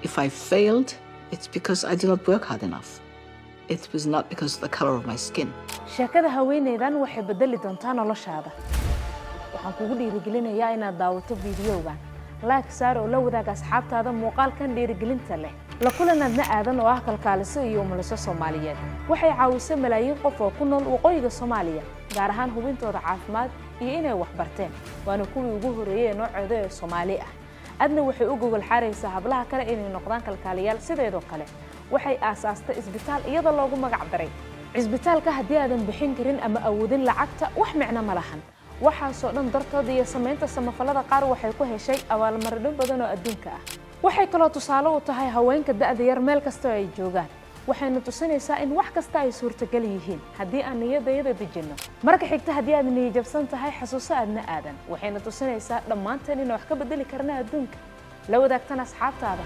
If I failed, it's because I did not work hard enough. It was not because of the color of my skin. sheekada haweeneydan waxay bedeli doontaa noloshaada. waxaan kugu dhiirigelinayaa inaad daawato fiidiyowgan. like saar oo la wadaag asxaabtaada muuqaalkan dhiirigelinta leh. la kulanadna aadan oo ah kalkaaliso iyo umuliso Soomaaliyeed. waxay caawisay malaayiin qof oo ku nool waqooyiga Soomaaliya, gaar ahaan hubintooda caafimaad iyo inay wax barteen. waana kuwii ugu horeeyay noocooda ee Soomaali ah. adna waxay u gogol xareysaa hablaha kale inay noqdaan kalkaaliyaal sideedoo kale. waxay aasaastay isbitaal iyada loogu magac daray isbitaalka haddii aadan bixin karin ama awoodin lacagta wax micno ma lahan. waxaasoo dhan dartood iyo samaynta samafalada qaar waxay ku heshay abaalmarin badan oo adduunka ah. waxay kaloo tusaale u tahay haweenka da'da yar meel kasta ay joogaan. waxayna tusinaysaa in wax kasta ay suurtagal yihiin haddii aan niyadayada dejinno. marka xigta haddii aad niyadjabsan tahay xasuuso aadna aadan. waxayna tusinaysaa dhammaanteen inaan wax ka bedeli karna adduunka. la wadaagtan asxaabtaada.